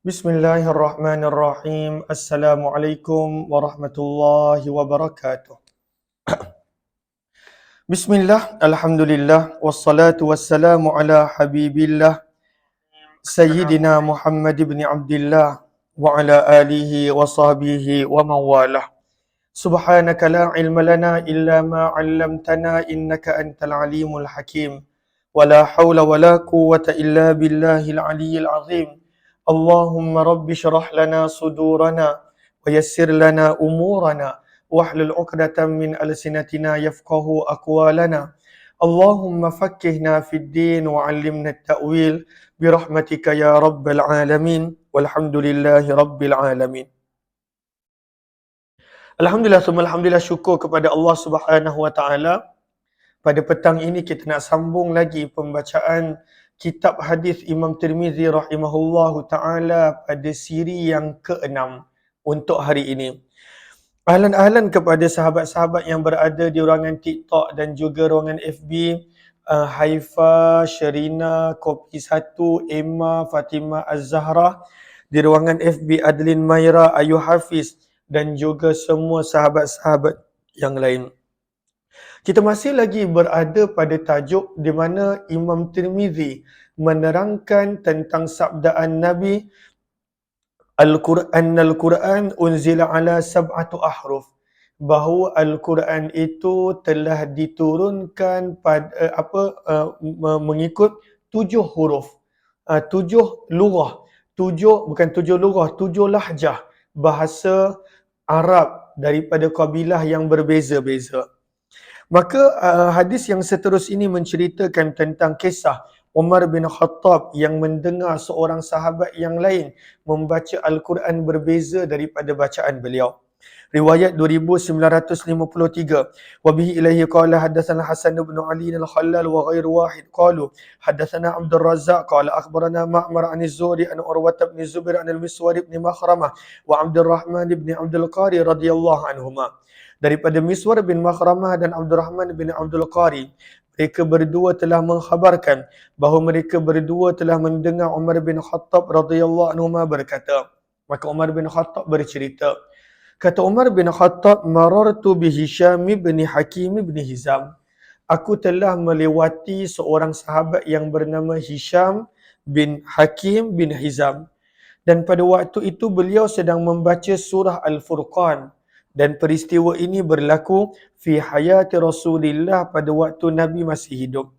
Bismillahirrahmanirrahim. Assalamualaikum warahmatullahi wabarakatuh. Bismillah, alhamdulillah, wassalatu wassalamu ala habibillah, Sayyidina Muhammad ibn Abdullah, wa ala alihi wa sahbihi wa mawalah. Subhanaka la ilma lana illa ma 'allamtana innaka antal alimul hakim. Wa la hawla wa la quwwata illa billahil aliyyil azim. Allahumma rabbi shrah lana sudurana wa yassir lana umurana wahlul 'uqdatam min alsinatina yafqahu aqwalana. Allahumma faqqihna fid din wa 'allimna at-ta'wil birahmatika ya rabbal alamin. Walhamdulillahi rabbil alamin. Alhamdulillah, syukur kepada Allah Subhanahu wa taala. Pada petang ini kita nak sambung lagi pembacaan kitab hadis Imam Tirmizi rahimahullahu taala pada siri yang ke-6 untuk hari ini. Ahlan-ahlan kepada sahabat-sahabat yang berada di ruangan TikTok dan juga ruangan FB, Haifa, Sherina, Kopi 1, Emma, Fatimah Az-Zahra, di ruangan FB Adlin Maira, Ayu Hafiz dan juga semua sahabat-sahabat yang lain. Kita masih lagi berada pada tajuk di mana Imam Tirmizi menerangkan tentang sabdaan Nabi, Al-Quran unzila ala sab'atu ahruf, bahawa Al-Quran itu telah diturunkan mengikut 7 huruf, 7 lugah, 7 lahjah bahasa Arab daripada kabilah yang berbeza-beza. Maka hadis yang seterus ini menceritakan tentang kisah Umar bin Khattab yang mendengar seorang sahabat yang lain membaca Al-Quran berbeza daripada bacaan beliau. Riwayat 2953. Wa bihi ilaihi qala hadatsana Hasan bin Ali al-Khallal wa ghairu wahid qalu hadatsana Abdul Razzaq qala akhbarana Ma'mar an az-Zuhri an Urwah bin Zubair an al-Miswar bin Makhramah wa Abdurrahman bin Abdul Qari radhiyallahu anhuma. Daripada Miswar bin Makhramah dan Abdurrahman bin Abdul Qari, mereka berdua telah mengkhabarkan bahawa mereka berdua telah mendengar Umar bin Khattab radhiyallahu anhu berkata. Maka Umar bin Khattab bercerita, kata Umar bin Khattab, marartu bi Hisham bin Hakim bin Hizam. Aku telah melewati seorang sahabat yang bernama Hisham bin Hakim bin Hizam. Dan pada waktu itu beliau sedang membaca surah Al-Furqan. Dan peristiwa ini berlaku fi hayati Rasulillah pada waktu Nabi masih hidup.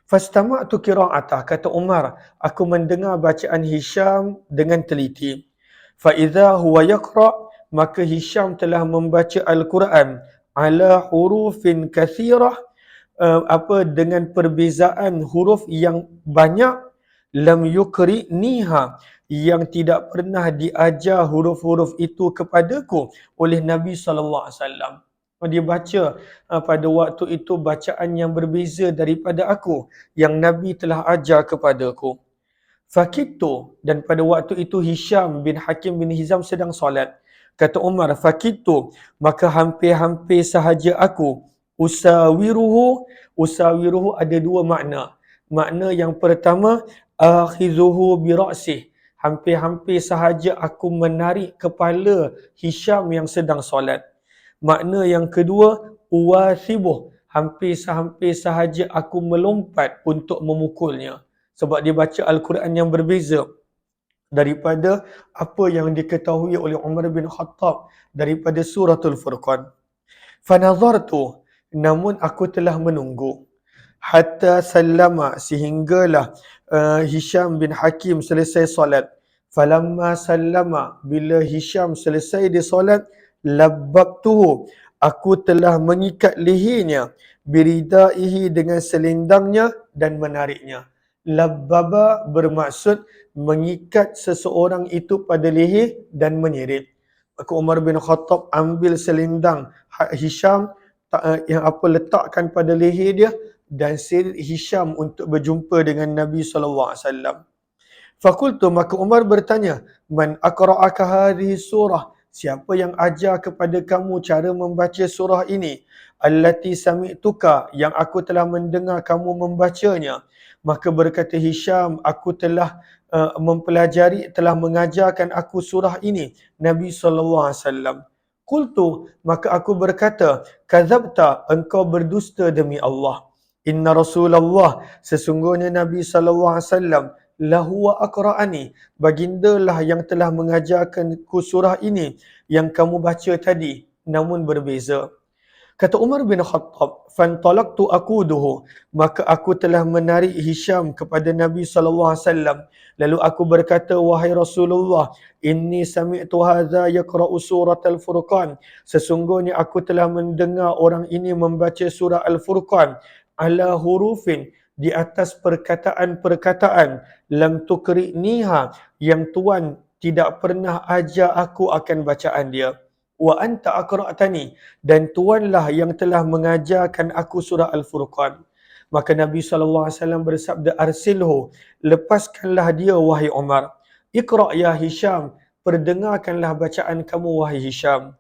Fastama'tu qira'atah, kata Umar, aku mendengar bacaan Hisham dengan teliti. Fa idza huwa yaqra', maka Hisham telah membaca Al-Quran ala hurufin kathirah, dengan perbezaan huruf yang banyak, lam yukri'niha, yang tidak pernah diajar huruf-huruf itu kepadaku oleh Nabi SAW. Dia baca pada waktu itu bacaan yang berbeza daripada aku, yang Nabi telah ajar kepadaku. Fakitu, dan pada waktu itu Hisham bin Hakim bin Hizam sedang solat. Kata Umar, fakitu, maka hampir-hampir sahaja aku, usawiruhu ada dua makna. Makna yang pertama, akhizuhu bira'sih, hampir-hampir sahaja aku menarik kepala Hisham yang sedang solat. Makna yang kedua, uwathibuh, hampir sahaja aku melompat untuk memukulnya. Sebab dia baca Al-Quran yang berbeza daripada apa yang diketahui oleh Umar bin Khattab daripada suratul Furqan. Fanazartu, namun aku telah menunggu. Hatta sallama, sehinggalah Hisham bin Hakim selesai solat. Falamma sallama, bila Hisham selesai di solat, labbabtuhu, aku telah mengikat lehernya, biridaihi, dengan selendangnya, dan menariknya. Labbaba bermaksud mengikat seseorang itu pada leher dan menyeret. Maka Umar bin Khattab ambil selendang Hisham, letakkan pada leher dia dan seret Hisham untuk berjumpa dengan Nabi SAW. Fakultu, maka Umar bertanya, man aqra'aka hadhihi surah, siapa yang ajar kepada kamu cara membaca surah ini? Allati sami'tuka, yang aku telah mendengar kamu membacanya. Maka berkata Hisham, aku telah mempelajari, telah mengajarkan aku surah ini Nabi SAW. Qultu, maka aku berkata, kadzabta, engkau berdusta demi Allah. Inna Rasulullah, sesungguhnya Nabi SAW, lahu wa aqra'ani, bagindalah yang telah mengajarkanku surah ini yang kamu baca tadi, namun berbeza. Kata Umar bin Khattab, fantalaqtu aquduhu, maka aku telah menarik Hisham kepada Nabi SAW. Lalu aku berkata, wahai Rasulullah, inni sami'tu hadza yaqra'u surat al-Furqan. Sesungguhnya aku telah mendengar orang ini membaca surah Al-Furqan ala hurufin, di atas perkataan-perkataan, lam tukri'niha, yang Tuan tidak pernah ajar aku akan bacaan dia. Wa anta aqra'tani, dan Tuanlah yang telah mengajarkan aku surah Al-Furqan. Maka Nabi SAW bersabda, arsilhu, lepaskanlah dia wahai Umar. Iqra' ya Hisham, perdengarkanlah bacaan kamu wahai Hisham.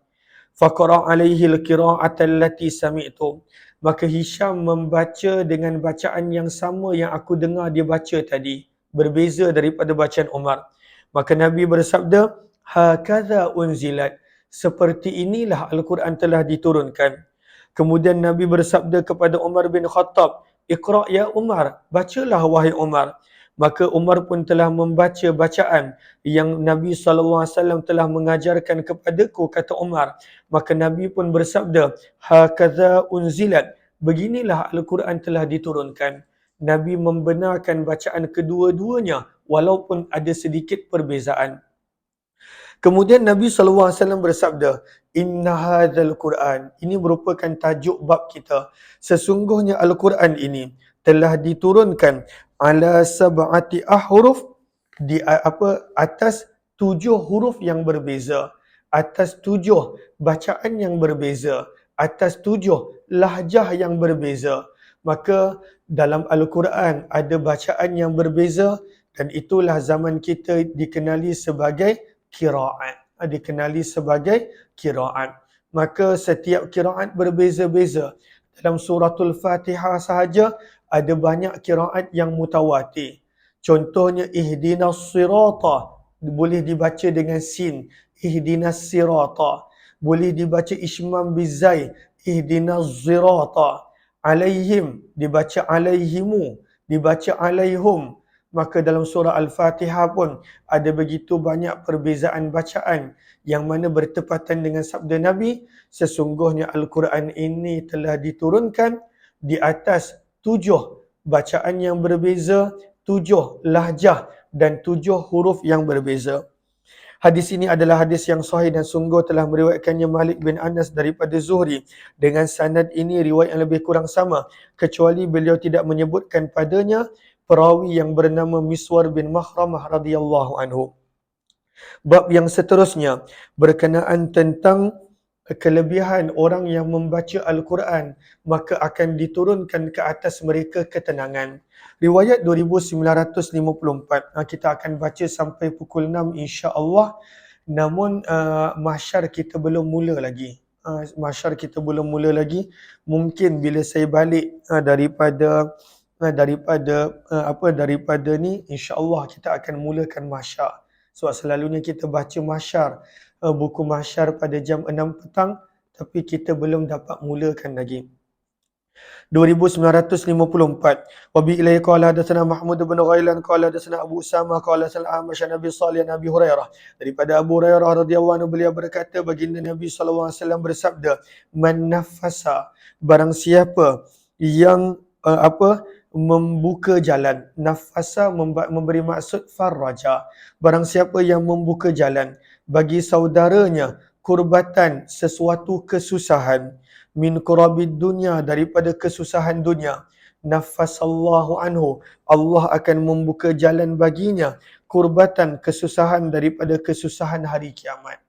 Faqra' alaihi al-qira'ata allati sami'tu. Maka Hisham membaca dengan bacaan yang sama yang aku dengar dia baca tadi, berbeza daripada bacaan Umar. Maka Nabi bersabda, hakadha unzilat, seperti inilah Al-Quran telah diturunkan. Kemudian Nabi bersabda kepada Umar bin Khattab, Iqra' ya Umar, bacalah wahai Umar. Maka Umar pun telah membaca bacaan yang Nabi SAW telah mengajarkan kepadaku, kata Umar. Maka Nabi pun bersabda, hakadha unzilat, beginilah Al-Quran telah diturunkan. Nabi membenarkan bacaan kedua-duanya walaupun ada sedikit perbezaan. Kemudian Nabi SAW bersabda, Inna hadzal Quran, ini merupakan tajuk bab kita. Sesungguhnya Al-Quran ini telah diturunkan ala sab'ati ahruf, di atas 7 huruf yang berbeza, atas 7 bacaan yang berbeza, atas 7 lahjah yang berbeza. Maka dalam Al-Quran ada bacaan yang berbeza, dan itulah zaman kita dikenali sebagai qiraat, dikenali sebagai qiraat. Maka setiap qiraat berbeza-beza. Dalam suratul Fatihah sahaja ada banyak qiraat yang mutawatir. Contohnya ihdinas sirata, boleh dibaca dengan sin, ihdinas sirata. Boleh dibaca ismam bizai, ihdinas zirata. Alaihim dibaca alaihimu, dibaca alaihum. Maka dalam surah Al-Fatihah pun ada begitu banyak perbezaan bacaan yang mana bertepatan dengan sabda Nabi, sesungguhnya Al-Quran ini telah diturunkan di atas 7 bacaan yang berbeza, 7 lahjah dan 7 huruf yang berbeza. Hadis ini adalah hadis yang sahih dan sungguh telah meriwayatkannya Malik bin Anas daripada Zuhri. Dengan sanad ini riwayat yang lebih kurang sama, kecuali beliau tidak menyebutkan padanya perawi yang bernama Miswar bin Makhramah radhiyallahu anhu. Bab yang seterusnya berkenaan tentang kelebihan orang yang membaca Al-Quran, maka akan diturunkan ke atas mereka ketenangan. Riwayat 2954. Kita akan baca sampai pukul 6 insya-Allah. Namun mahsyar kita belum mula lagi. Mahsyar kita belum mula lagi. Mungkin bila saya balik daripada ni, insya-Allah kita akan mulakan mahsyar. Sebab selalunya kita baca mahsyar, buku mahsyar pada jam 6 petang, tapi kita belum dapat mulakan lagi. 2954. Wa bi ilaihi qala hadatsana Mahmud bin Ghailan qala hadatsana Abu Usama qala hadatsana Amash Nabi sallallahu Nabi Hurairah. Daripada Abu Hurairah radhiyallahu anhu, beliau berkata, baginda Nabi sallallahu alaihi wasallam bersabda, man nafasa, barang siapa yang membuka jalan. Nafasa memberi maksud farraja. Barang siapa yang membuka jalan bagi saudaranya kurbatan, sesuatu kesusahan, min kurabid dunya, daripada kesusahan dunia, nafasallahu anhu, Allah akan membuka jalan baginya kurbatan, kesusahan daripada kesusahan hari kiamat.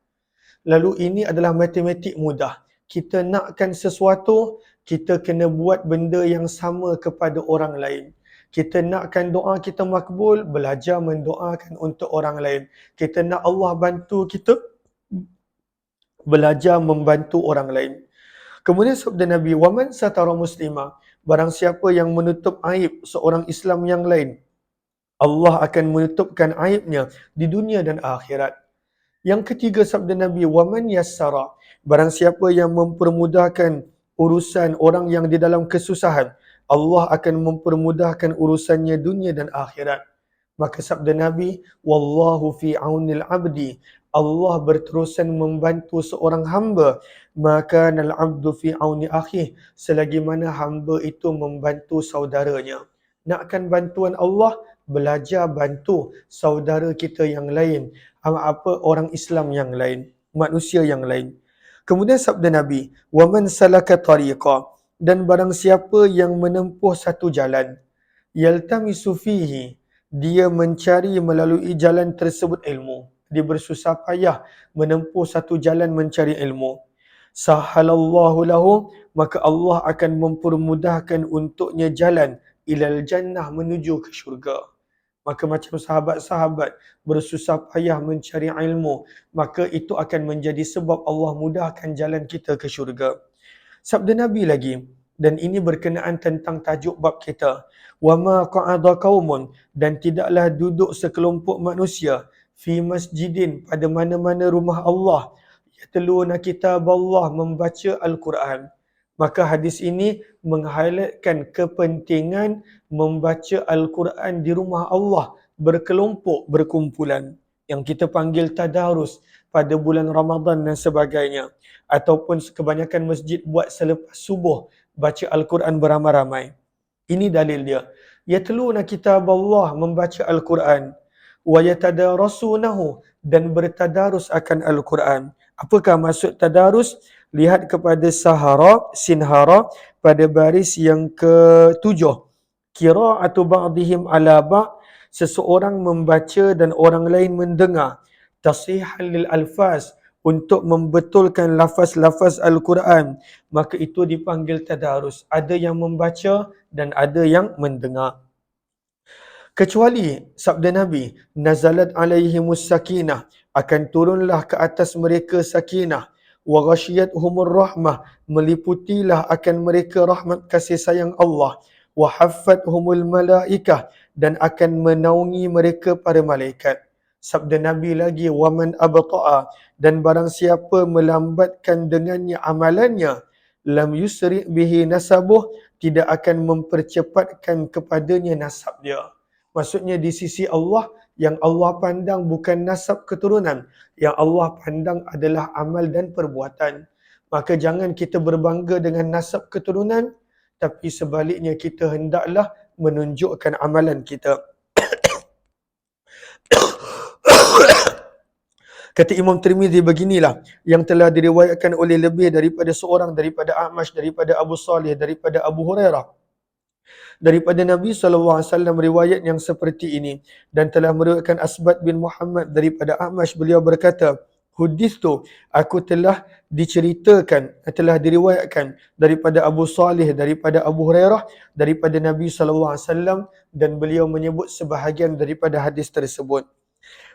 Lalu ini adalah matematik mudah. Kita nakkan sesuatu, kita kena buat benda yang sama kepada orang lain. Kita nakkan doa kita makbul, belajar mendoakan untuk orang lain. Kita nak Allah bantu kita, belajar membantu orang lain. Kemudian sabda Nabi, "Waman satara muslimah," barang siapa yang menutup aib seorang Islam yang lain, Allah akan menutupkan aibnya di dunia dan akhirat. Yang ketiga sabda Nabi, "Waman yassara," barang siapa yang mempermudahkan urusan orang yang di dalam kesusahan, Allah akan mempermudahkan urusannya dunia dan akhirat. Maka sabda Nabi, "Wallahu fi aunil abdi," Allah berterusan membantu seorang hamba, maka nal abdu fi auni akhih, selagi mana hamba itu membantu saudaranya. Nakkan bantuan Allah, belajar bantu saudara kita yang lain, apa orang Islam yang lain, manusia yang lain. Kemudian sabda Nabi, "Wa man salaka tariqa," dan barang siapa yang menempuh satu jalan, yaltamisu fihi, dia mencari melalui jalan tersebut ilmu. Dia bersusah payah menempuh satu jalan mencari ilmu. Sahalallahu lahu, maka Allah akan mempermudahkan untuknya jalan ilal jannah, menuju ke syurga. Maka macam sahabat-sahabat bersusah payah mencari ilmu, maka itu akan menjadi sebab Allah mudahkan jalan kita ke syurga. Sabda Nabi lagi, dan ini berkenaan tentang tajuk bab kita, "Wa ma qa'ada qaumun," dan tidaklah duduk sekelompok manusia, "fi masjidin," pada mana-mana rumah Allah, "yatluna kitab Allah," membaca Al-Quran. Maka hadis ini meng-highlightkan kepentingan membaca Al-Quran di rumah Allah, berkelompok, berkumpulan, yang kita panggil tadarus pada bulan Ramadan dan sebagainya. Ataupun kebanyakan masjid buat selepas subuh, baca Al-Quran beramai-ramai. Ini dalil dia. Yatluna kitab Allah, membaca Al-Quran. Wa yatadarasunahu, dan bertadarus akan Al-Quran. Apakah maksud tadarus? Lihat kepada Sahara, Sinhara, pada baris yang ke-7. Qira'atu ba'dihim ala ba', seseorang membaca dan orang lain mendengar. Tasihan lil alfaz, untuk membetulkan lafaz-lafaz Al-Quran, maka itu dipanggil tadarus. Ada yang membaca dan ada yang mendengar. Kecuali sabda Nabi, "Nazalat alaihimus sakinah," akan turunlah ke atas mereka sakinah, "wa ghashiyatuhumur rahmah," meliputilah akan mereka rahmat kasih sayang Allah, "wa haffathumul malaikah," dan akan menaungi mereka para malaikat. Sabda Nabi lagi, "Waman abta'a," dan barang siapa melambatkan dengannya amalannya, "lam yusri bihi nasabuh," tidak akan mempercepatkan kepadanya nasab dia. Maksudnya di sisi Allah, yang Allah pandang bukan nasab keturunan, yang Allah pandang adalah amal dan perbuatan. Maka jangan kita berbangga dengan nasab keturunan, tapi sebaliknya kita hendaklah menunjukkan amalan kita. Kata Imam Tirmizi beginilah yang telah diriwayatkan oleh lebih daripada seorang, daripada A'mash, daripada Abu Salih, daripada Abu Hurairah, daripada Nabi SAW, riwayat yang seperti ini, dan telah meriwayatkan Asbad bin Muhammad daripada A'mash, beliau berkata, "Hudithu," aku telah diceritakan, telah diriwayatkan daripada Abu Salih, daripada Abu Hurairah, daripada Nabi SAW, dan beliau menyebut sebahagian daripada hadis tersebut.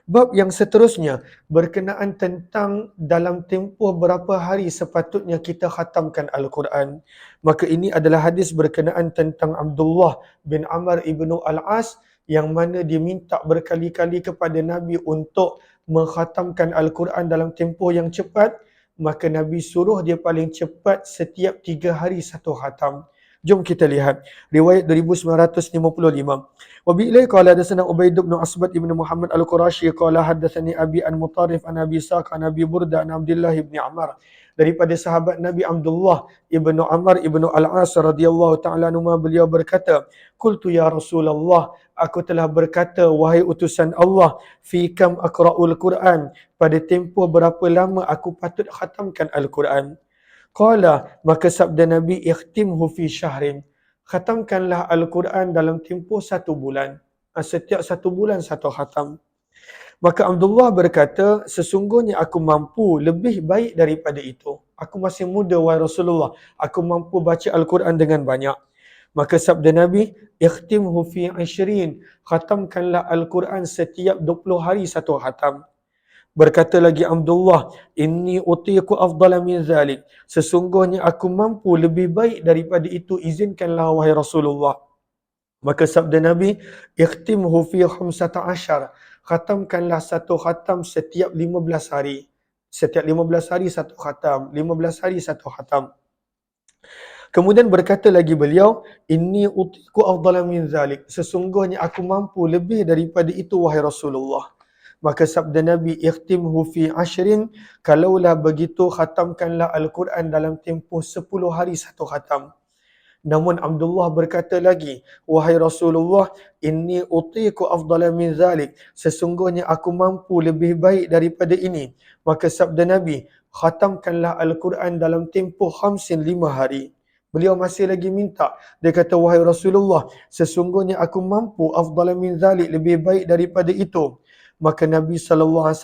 Bab yang seterusnya berkenaan tentang dalam tempoh berapa hari sepatutnya kita khatamkan Al-Quran. Maka ini adalah hadis berkenaan tentang Abdullah bin Amr ibnu Al-As, yang mana diminta berkali-kali kepada Nabi untuk mengkhatamkan Al-Quran dalam tempoh yang cepat. Maka Nabi suruh dia paling cepat setiap 3 hari satu khatam. Jom kita lihat riwayat 2955. Wa bi ilai qala hadatsana Ubaid bin Asbad ibn Muhammad al-Qurashi qala hadatsani Abi an Mutarrif an Abi Saq an Abi Burda an Abdullah ibn Amr, daripada sahabat Nabi Abdullah ibnu Amr ibnu Al-As radhiyallahu taala anhu, beliau berkata, "Qultu ya Rasulullah," aku telah berkata, wahai utusan Allah, "fi kam aqra'ul Quran," pada tempoh berapa lama aku patut khatamkan Al-Quran? Qala, maka sabda Nabi, "Ikhtimhu fi syahrin," khatamkanlah Al-Quran dalam tempoh 1 bulan. Setiap 1 bulan 1 khatam. Maka Abdullah berkata, "Sesungguhnya aku mampu lebih baik daripada itu. Aku masih muda, wahai Rasulullah. Aku mampu baca Al-Quran dengan banyak." Maka sabda Nabi, "Ikhtimhu fi 20," khatamkanlah Al-Quran setiap 20 hari 1 khatam. Berkata lagi Abdullah, inni utiku afdala min zalik. Sesungguhnya aku mampu lebih baik daripada itu, izinkanlah wahai Rasulullah. Maka sabda Nabi, ikhtimhu fi 15. Khatamkanlah satu khatam setiap 15 hari. Setiap 15 hari satu khatam, 15 hari satu khatam. Kemudian berkata lagi beliau, inni utiku afdala min zalik. Sesungguhnya aku mampu lebih daripada itu wahai Rasulullah. Maka sabda Nabi, ikhtimhu fi 10. Kalaulah begitu, khatamkanlah Al-Quran dalam tempoh 10 hari satu khatam. Namun Abdullah berkata lagi, wahai Rasulullah, inni utiku afdala min zalik. Sesungguhnya aku mampu lebih baik daripada ini. Maka sabda Nabi, khatamkanlah Al-Quran dalam tempoh 5 hari. Beliau masih lagi minta. Dia kata, wahai Rasulullah, sesungguhnya aku mampu afdala min zalik, lebih baik daripada itu. Maka Nabi SAW,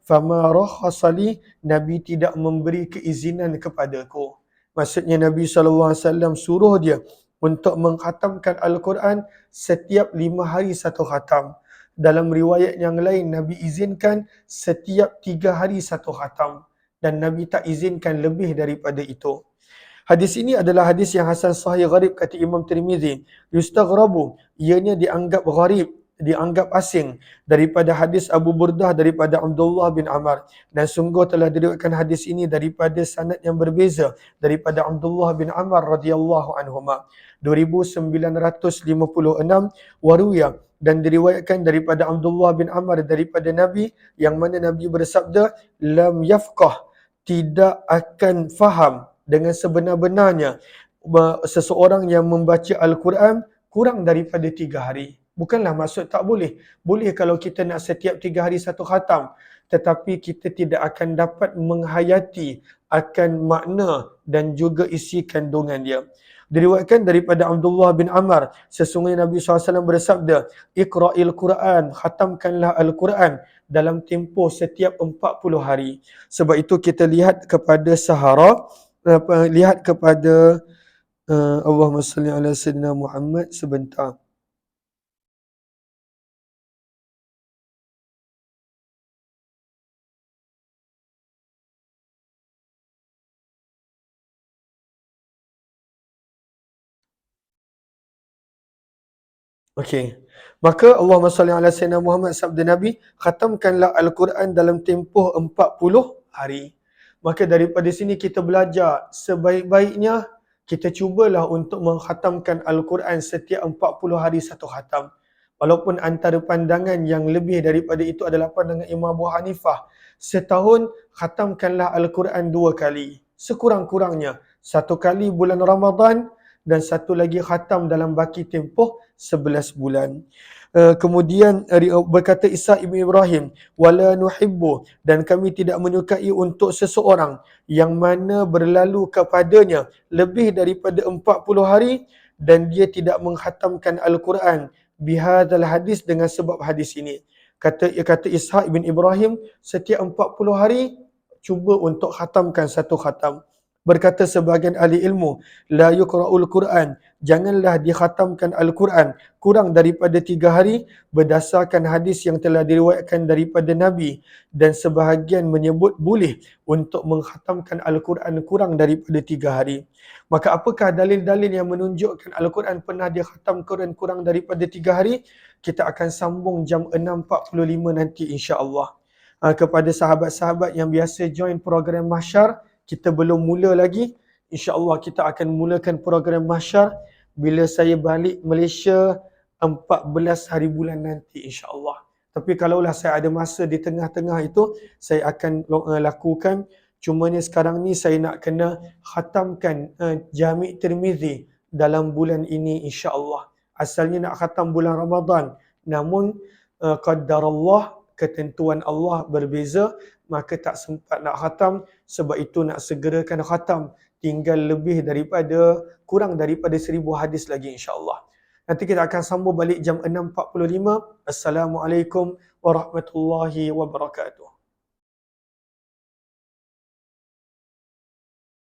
fama rakhasali, Nabi tidak memberi keizinan kepadaku. Maksudnya Nabi SAW suruh dia untuk mengkhatamkan Al-Quran setiap 5 hari satu khatam. Dalam riwayat yang lain, Nabi izinkan setiap 3 hari satu khatam. Dan Nabi tak izinkan lebih daripada itu. Hadis ini adalah hadis yang hasan sahih gharib kata Imam Tirmizi. Yustaghrabu, ianya dianggap gharib, dianggap asing daripada hadis Abu Burdah daripada Abdullah bin Amr, dan sungguh telah diriwayatkan hadis ini daripada sanad yang berbeza daripada Abdullah bin Amr radhiyallahu anhuma 2956 waruya, dan diriwayatkan daripada Abdullah bin Amr daripada Nabi yang mana Nabi bersabda, lam yafqah, tidak akan faham dengan sebenar-benarnya seseorang yang membaca Al-Quran kurang daripada 3 hari. Bukanlah maksud tak boleh. Boleh kalau kita nak setiap 3 hari satu khatam. Tetapi kita tidak akan dapat menghayati akan makna dan juga isi kandungan dia. Diriwayatkan daripada Abdullah bin Amr, sesungguhnya Nabi SAW bersabda, Iqra'il Quran, khatamkanlah Al-Quran dalam tempoh setiap 40 hari. Sebab itu kita lihat kepada Sahara, lihat kepada Allahumma salli ala Sayyidina Muhammad sebentar. Okey. Maka Allahumma salli ala Sayyidina Muhammad, sabda Nabi, khatamkanlah Al-Quran dalam tempoh 40 hari. Maka daripada sini kita belajar sebaik-baiknya kita cubalah untuk mengkhatamkan Al-Quran setiap 40 hari satu khatam. Walaupun antara pandangan yang lebih daripada itu adalah pandangan Imam Abu Hanifah. Setahun khatamkanlah Al-Quran 2 kali. Sekurang-kurangnya. 1 kali bulan Ramadan dan 1 lagi khatam dalam baki tempoh 11 bulan. Kemudian berkata Isa ibn Ibrahim, wala nuhibbu, dan kami tidak menyukai untuk seseorang yang mana berlalu kepadanya lebih daripada 40 hari dan dia tidak menghatamkan Al-Quran bihadzal hadis, dengan sebab hadis ini. Kata Ishaq ibn Ibrahim, setiap 40 hari cuba untuk khatamkan satu khatam. Berkata sebahagian ahli ilmu, la yuqra'ul Quran, janganlah dikhatamkan Al-Quran kurang daripada 3 hari berdasarkan hadis yang telah diriwayatkan daripada Nabi, dan sebahagian menyebut boleh untuk menghatamkan Al-Quran kurang daripada 3 hari. Maka apakah dalil-dalil yang menunjukkan Al-Quran pernah dikhatamkan kurang daripada 3 hari? Kita akan sambung jam 6.45 nanti insya-Allah. Kepada sahabat-sahabat yang biasa join program Mahsyar, kita belum mula lagi. InsyaAllah kita akan mulakan program Mahsyar bila saya balik Malaysia 14 hari bulan nanti insyaAllah. Tapi kalaulah saya ada masa di tengah-tengah itu, saya akan lakukan. Cuma ni sekarang ni saya nak kena khatamkan Jami' Tirmizi dalam bulan ini insyaAllah. Asalnya nak khatam bulan Ramadan. Namun qaddarallah, ketentuan Allah berbeza, maka tak sempat nak khatam. Sebab itu nak segerakan khatam. Tinggal lebih daripada, kurang daripada 1000 hadis lagi insyaAllah. Nanti kita akan sambung balik jam 6.45. Assalamualaikum warahmatullahi wabarakatuh.